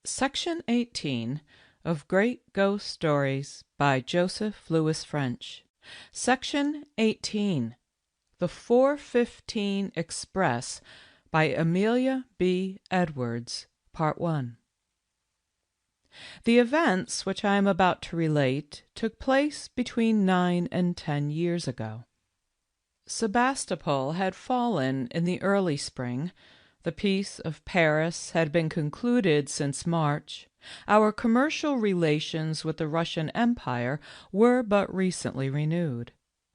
Section 18 of Great Ghost Stories by Joseph Lewis French. Section 18, The 4:15 Express by Amelia B. Edwards, Part 1. The events which I am about to relate took place between 9 and 10 years ago. Sebastopol had fallen in the early spring. The Peace of Paris had been concluded since March. Our commercial relations with the Russian Empire were but recently renewed,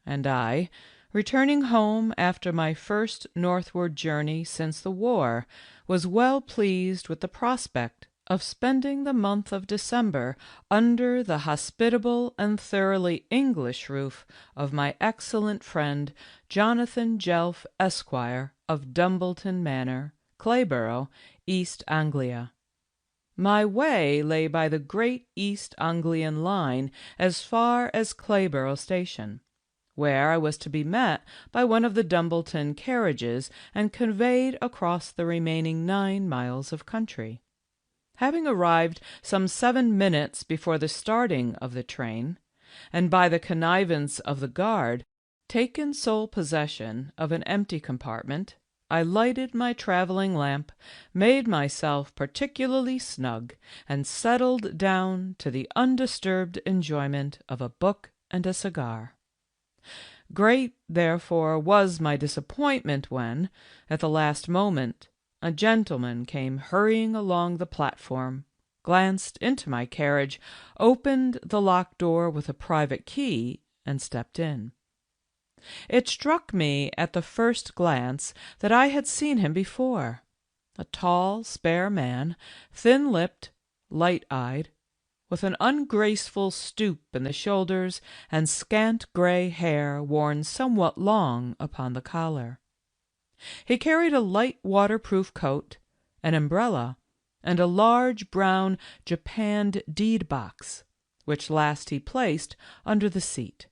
and I, returning home after my first northward journey since the war, was well pleased with the prospect of spending the month of December under the hospitable and thoroughly English roof of my excellent friend Jonathan Jelf, Esquire, of Dumbleton Manor, Clayborough, East Anglia. My way lay by the great East Anglian line as far as Clayborough station, where I was to be met by one of the Dumbleton carriages and conveyed across the remaining 9 miles of country. Having arrived some 7 minutes before the starting of the train, and by the connivance of the guard, taken sole possession of an empty compartment, I lighted my travelling lamp, made myself particularly snug, and settled down to the undisturbed enjoyment of a book and a cigar. Great, therefore, was my disappointment when, at the last moment, a gentleman came hurrying along the platform, glanced into my carriage, opened the locked door with a private key, and stepped in. It struck me at the first glance that I had seen him before. A tall, spare man, thin-lipped, light-eyed, with an ungraceful stoop in the shoulders and scant grey hair worn somewhat long upon the collar. He carried a light waterproof coat, an umbrella, and a large brown japanned deed-box, which last he placed under the seat.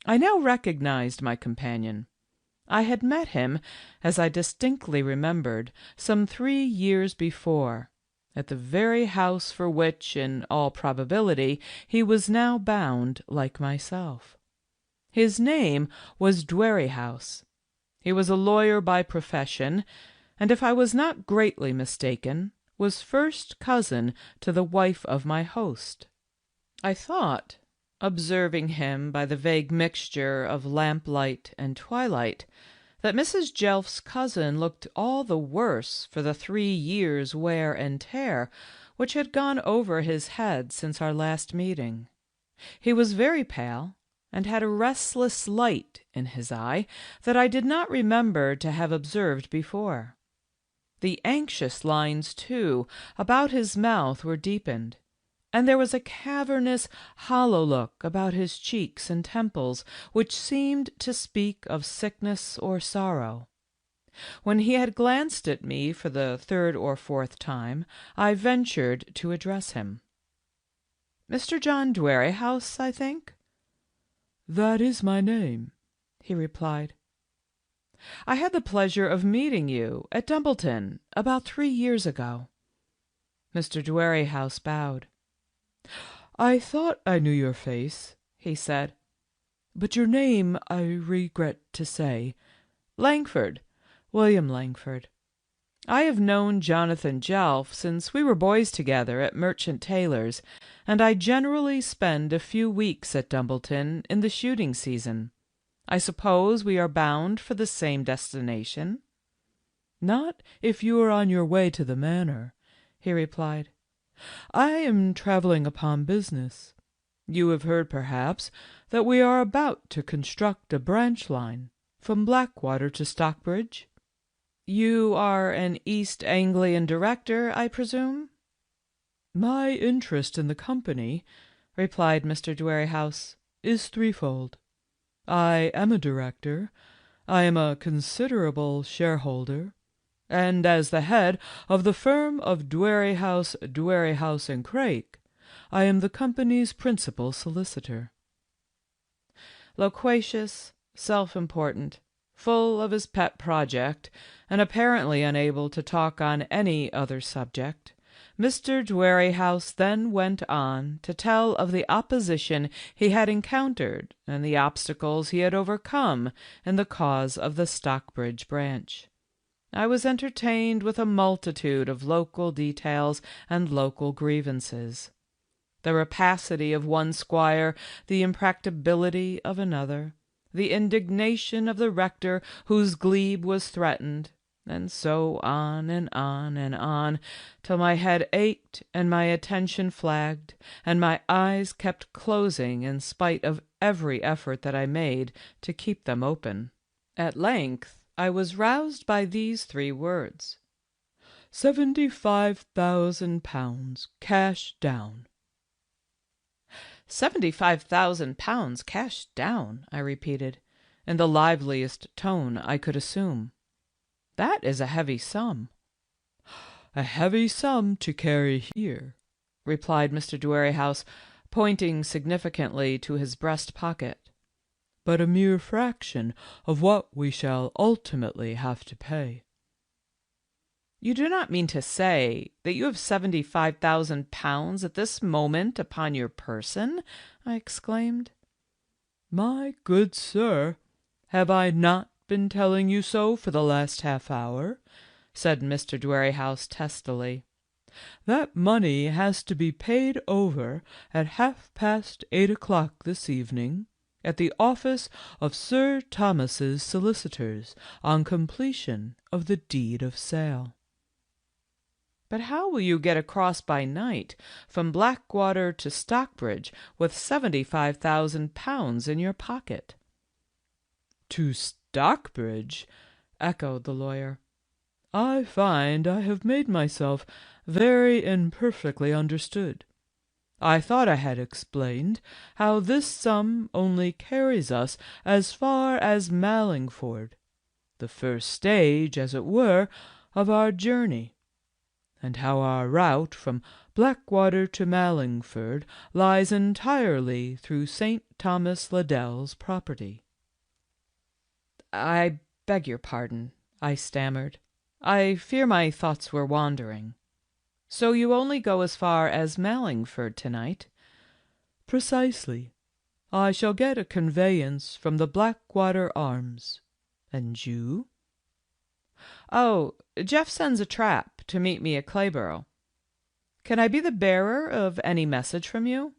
I now recognized my companion. I had met him, as I distinctly remembered, some 3 years before, at the very house for which, in all probability, he was now bound like myself. His name was Dwerrihouse. He was a lawyer by profession, and if I was not greatly mistaken, was first cousin to the wife of my host. I thought, observing him by the vague mixture of lamplight and twilight, that Mrs. Jelf's cousin looked all the worse for the 3 years' wear and tear which had gone over his head since our last meeting. He was very pale, and had a restless light in his eye that I did not remember to have observed before. The anxious lines, too, about his mouth were deepened, and there was a cavernous, hollow look about his cheeks and temples which seemed to speak of sickness or sorrow. When he had glanced at me for the 3rd or 4th time, I ventured to address him. "Mr. John Dwerrihouse, I think?" "That is my name," he replied. "I had the pleasure of meeting you at Dumbleton about 3 years ago." Mr. Dwerrihouse bowed. "I thought I knew your face," he said, "but your name I regret to say." "Langford, William Langford. I have known Jonathan Jelf since we were boys together at Merchant Taylor's, and I generally spend a few weeks at Dumbleton in the shooting season. I suppose we are bound for the same destination?" "Not if you are on your way to the manor," he replied. "I am travelling upon business. You have heard, perhaps, that we are about to construct a branch line from Blackwater to Stockbridge?" "You are an East Anglian director, I presume?" "My interest in the company," replied Mr. Dwerrihouse, "is threefold. I am a director, I am a considerable shareholder, and as the head of the firm of Dwerrihouse and Craik, I am the company's principal solicitor." Loquacious, self-important, full of his pet project, and apparently unable to talk on any other subject, Mr. Dwerrihouse then went on to tell of the opposition he had encountered and the obstacles he had overcome in the cause of the Stockbridge branch. I was entertained with a multitude of local details and local grievances. The rapacity of one squire, the impracticability of another, the indignation of the rector whose glebe was threatened, and so on and on and on, till my head ached and my attention flagged, and my eyes kept closing in spite of every effort that I made to keep them open. At length I was roused by these 3 words: £75,000 cash down. £75,000 cash down, I repeated, in the liveliest tone I could assume. That is a heavy sum. A heavy sum to carry here, replied Mr. Dwerrihouse, pointing significantly to his breast pocket, but a mere fraction of what we shall ultimately have to pay. You do not mean to say that you have £75,000 at this moment upon your person? I exclaimed. My good sir, have I not been telling you so for the last half-hour? Said Mr. Dwerrihouse testily. That money has to be paid over at 8:30 this evening at the office of Sir Thomas's solicitors on completion of the deed of sale. But how will you get across by night from Blackwater to Stockbridge with £75,000 in your pocket? To Stockbridge? Echoed the lawyer. I find I have made myself very imperfectly understood. I thought I had explained how this sum only carries us as far as Mallingford, the first stage, as it were, of our journey, and how our route from Blackwater to Mallingford lies entirely through St. Thomas Liddell's property. I beg your pardon, I stammered. I fear my thoughts were wandering. So you only go as far as Mallingford tonight? Precisely. I shall get a conveyance from the Blackwater Arms. And you? Oh, Jeff sends a trap to meet me at Clayborough. Can I be the bearer of any message from you?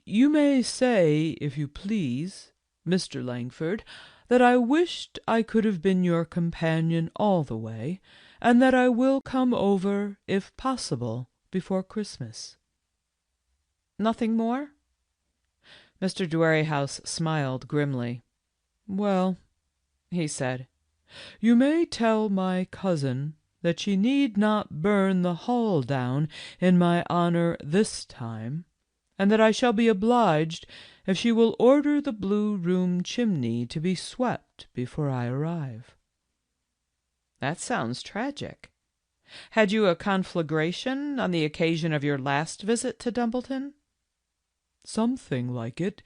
You may say, if you please, Mr. Langford, that I wished I could have been your companion all the way, and that I will come over, if possible, before Christmas. Nothing more? Mr. Dwerrihouse smiled grimly. Well, he said, you may tell my cousin that she need not burn the hall down in my honour this time, and that I shall be obliged if she will order the blue room chimney to be swept before I arrive. That sounds tragic. Had you a conflagration on the occasion of your last visit to Dumbleton? Something like it.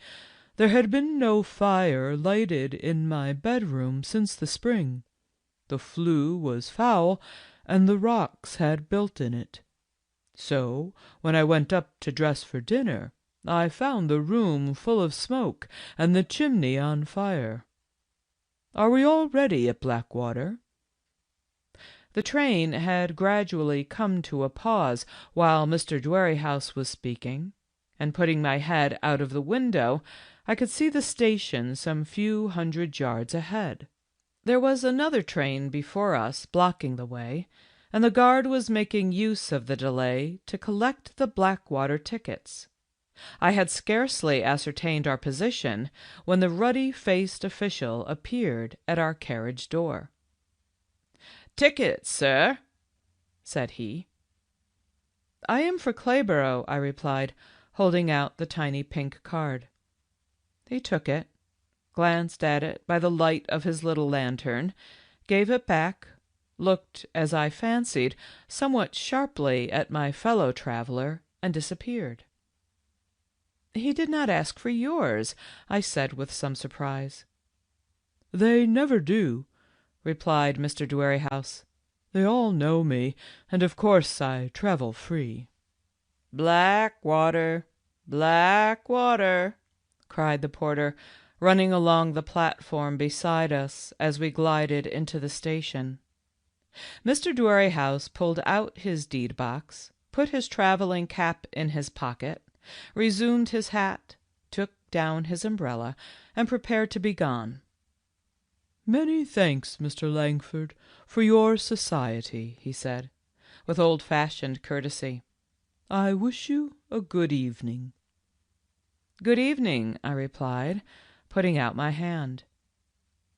There had been no fire lighted in my bedroom since the spring. The flue was foul, and the rocks had built in it. So, when I went up to dress for dinner, I found the room full of smoke and the chimney on fire. Are we all ready at Blackwater? The train had gradually come to a pause while Mr. Dwerrihouse was speaking, and putting my head out of the window, I could see the station some few hundred yards ahead. There was another train before us blocking the way, and the guard was making use of the delay to collect the Blackwater tickets. I had scarcely ascertained our position when the ruddy-faced official appeared at our carriage door. "Tickets, sir," said he. "I am for Clayborough," I replied, holding out the tiny pink card. He took it, glanced at it by the light of his little lantern, gave it back, looked, as I fancied, somewhat sharply at my fellow-traveller, and disappeared. "He did not ask for yours," I said with some surprise. "They never do," replied Mr. Dwerrihouse. They all know me, and of course I travel free." "Black water, black water," cried the porter, running along the platform beside us as we glided into the station. Mr. Dwerrihouse pulled out his deed-box, put his travelling cap in his pocket, resumed his hat, took down his umbrella, and prepared to be gone. "Many thanks, Mr. Langford, for your society," he said, with old-fashioned courtesy. "I wish you a good evening." "Good evening," I replied, putting out my hand.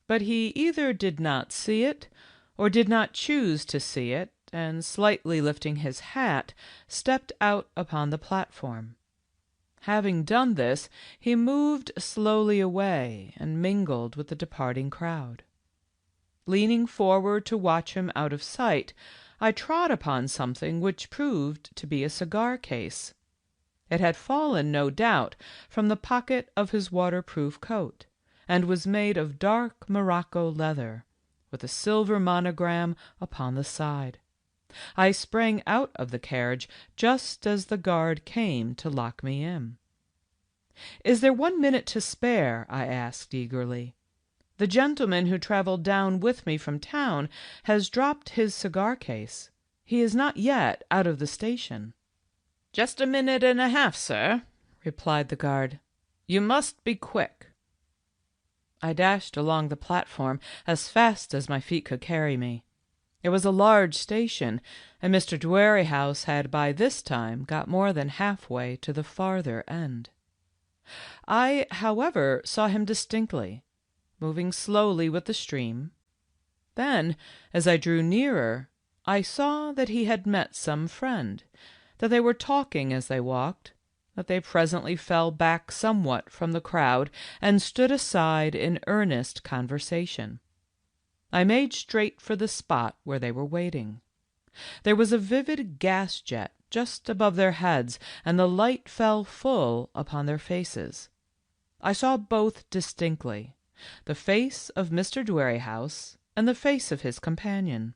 But he either did not see it, or did not choose to see it, and slightly lifting his hat, stepped out upon the platform. Having done this, he moved slowly away and mingled with the departing crowd. Leaning forward to watch him out of sight, I trod upon something which proved to be a cigar case. It had fallen, no doubt, from the pocket of his waterproof coat, and was made of dark morocco leather, with a silver monogram upon the side. I sprang out of the carriage just as the guard came to lock me in. "Is there 1 minute to spare?" I asked eagerly. "The gentleman who travelled down with me from town has dropped his cigar case. He is not yet out of the station." "Just 1.5 minutes, sir," replied the guard. "You must be quick." I dashed along the platform as fast as my feet could carry me. It was a large station, and Mr. Dwerrihouse had by this time got more than halfway to the farther end. I, however, saw him distinctly, moving slowly with the stream. Then, as I drew nearer, I saw that he had met some friend, that they were talking as they walked, that they presently fell back somewhat from the crowd and stood aside in earnest conversation. I made straight for the spot where they were waiting. There was a vivid gas jet just above their heads, and the light fell full upon their faces. I saw both distinctly, the face of Mr. Dwerrihouse and the face of his companion.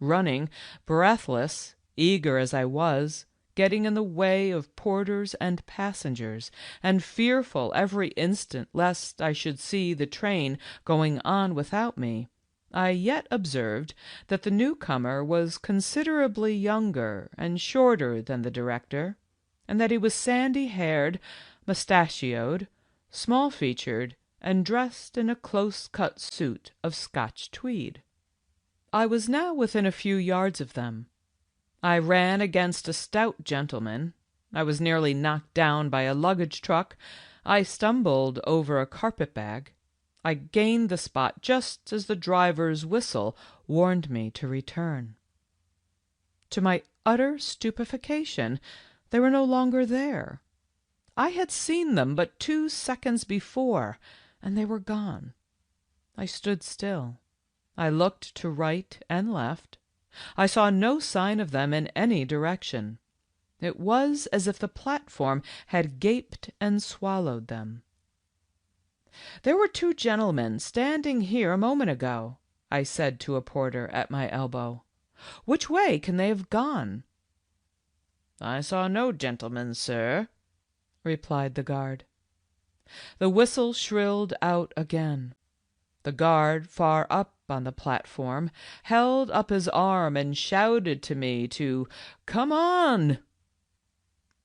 Running, breathless, eager as I was, getting in the way of porters and passengers, and fearful every instant lest I should see the train going on without me, I yet observed that the newcomer was considerably younger and shorter than the director, and that he was sandy-haired, mustachioed, small-featured, and dressed in a close-cut suit of Scotch tweed. I was now within a few yards of them. I ran against a stout gentleman. I was nearly knocked down by a luggage truck. I stumbled over a carpet-bag. I gained the spot just as the driver's whistle warned me to return. To my utter stupefaction, they were no longer there. I had seen them but 2 seconds before, and they were gone. I stood still. I looked to right and left. I saw no sign of them in any direction. It was as if the platform had gaped and swallowed them. "There were 2 gentlemen standing here a moment ago," I said to a porter at my elbow. "Which way can they have gone?" "I saw no gentlemen, sir," replied the guard. The whistle shrilled out again. The guard, far up on the platform, held up his arm and shouted to me to "come on."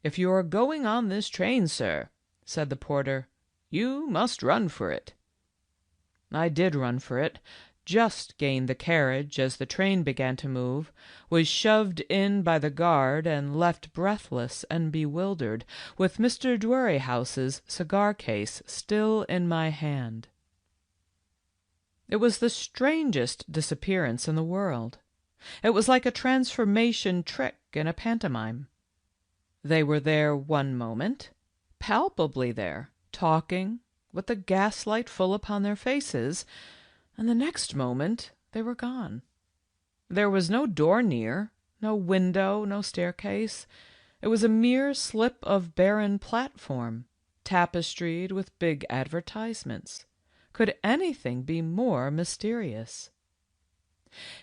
"If you are going on this train, sir," said the porter, "you must run for it." I did run for it, just gained the carriage as the train began to move, was shoved in by the guard, and left breathless and bewildered, with Mr. Dwerrihouse's cigar case still in my hand. It was the strangest disappearance in the world. It was like a transformation trick in a pantomime. They were there one moment, palpably there, talking, with the gaslight full upon their faces, and the next moment they were gone. There was no door near, no window, no staircase. It was a mere slip of barren platform, tapestried with big advertisements. Could anything be more mysterious?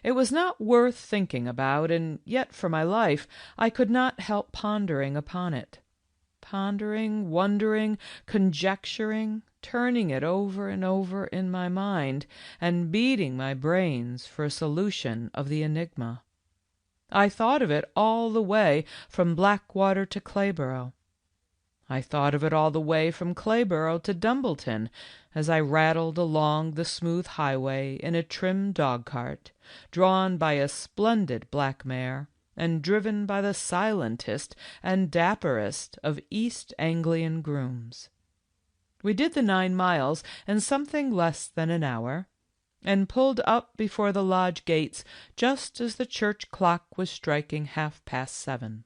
It was not worth thinking about, and yet for my life I could not help pondering upon it. Pondering, wondering, conjecturing, turning it over and over in my mind, and beating my brains for a solution of the enigma. I thought of it all the way from Blackwater to Clayborough. I thought of it all the way from Clayborough to Dumbleton, as I rattled along the smooth highway in a trim dog-cart, drawn by a splendid black mare, and driven by the silentest and dapperest of East Anglian grooms. We did the 9 miles in something less than an hour, and pulled up before the lodge gates just as the church clock was striking 7:30.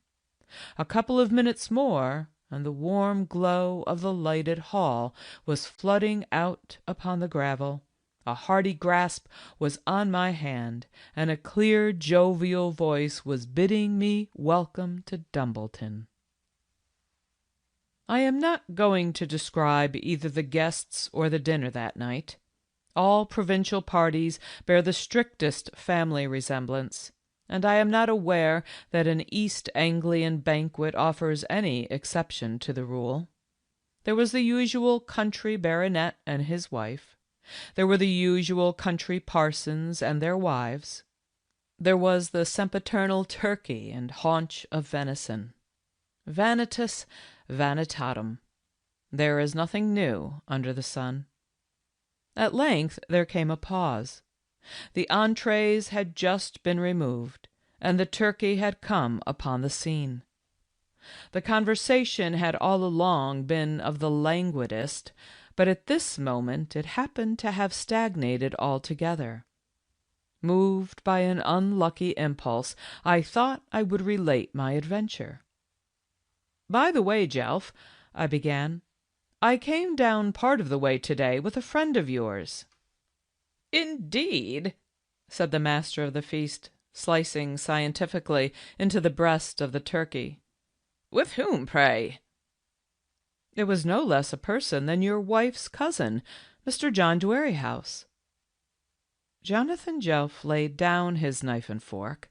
A couple of minutes more, and the warm glow of the lighted hall was flooding out upon the gravel. A hearty grasp was on my hand, and a clear, jovial voice was bidding me welcome to Dumbleton. I am not going to describe either the guests or the dinner that night. All provincial parties bear the strictest family resemblance, and I am not aware that an East Anglian banquet offers any exception to the rule. There was the usual country baronet and his wife. There were the usual country parsons and their wives. There was the sempiternal turkey and haunch of venison. Vanitas vanitatum. There is nothing new under the sun. At length there came a pause. The entrees had just been removed, and the turkey had come upon the scene. The conversation had all along been of the languidest, but at this moment it happened to have stagnated altogether. Moved by an unlucky impulse, I thought I would relate my adventure. "By the way, Jelf," I began, "I came down part of the way to-day with a friend of yours." "Indeed?" said the master of the feast, slicing scientifically into the breast of the turkey. "With whom, pray?" "It was no less a person than your wife's cousin, Mr. John Dwerrihouse." Jonathan Jelf laid down his knife and fork.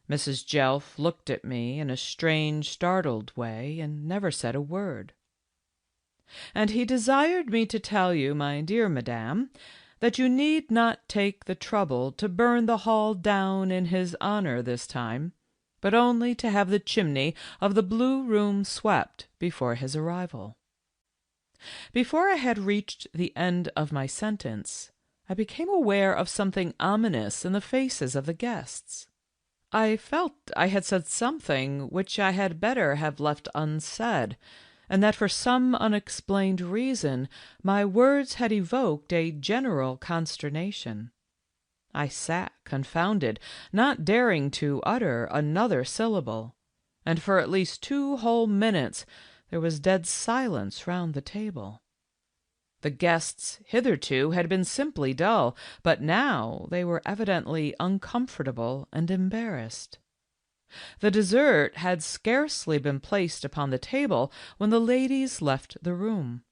Mrs. Jelf looked at me in a strange, startled way, and never said a word. "And he desired me to tell you, my dear madame, that you need not take the trouble to burn the hall down in his honour this time, but only to have the chimney of the blue room swept before his arrival." Before I had reached the end of my sentence, I became aware of something ominous in the faces of the guests. I felt I had said something which I had better have left unsaid, and that for some unexplained reason my words had evoked a general consternation. I sat confounded, not daring to utter another syllable, and for at least 2 whole minutes there was dead silence round the table. The guests hitherto had been simply dull, but now they were evidently uncomfortable and embarrassed. The dessert had scarcely been placed upon the table when the ladies left the room.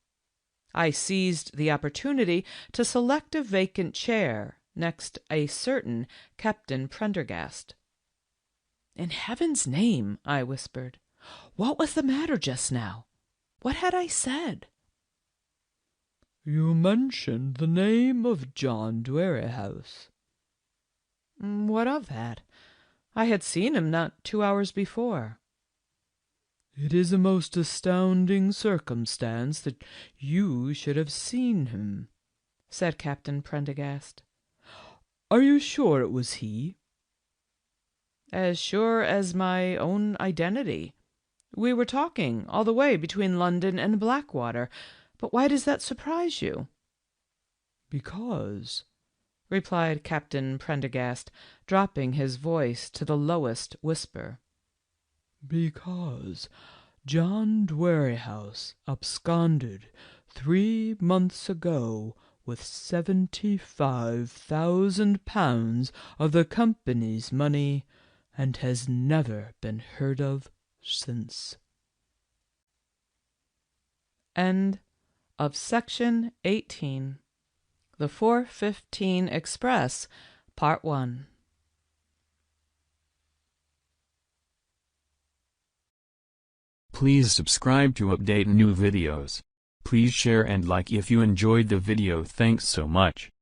I seized the opportunity to select a vacant chair next a certain Captain Prendergast. "In heaven's name," I whispered, "what was the matter just now? What had I said?" "You mentioned the name of John Dwerrihouse." "What of that? I had seen him not 2 hours before." "It is a most astounding circumstance that you should have seen him," said Captain Prendergast. "Are you sure it was he?" "As sure as my own identity. We were talking all the way between London and Blackwater. But why does that surprise you?" "Because," replied Captain Prendergast, dropping his voice to the lowest whisper, "because John Dwerrihouse absconded 3 months ago with £75,000 of the company's money, and has never been heard of since." End of Section 18. The 4:15 Express, Part 1. Please subscribe to update new videos. Please share and like if you enjoyed the video. Thanks so much.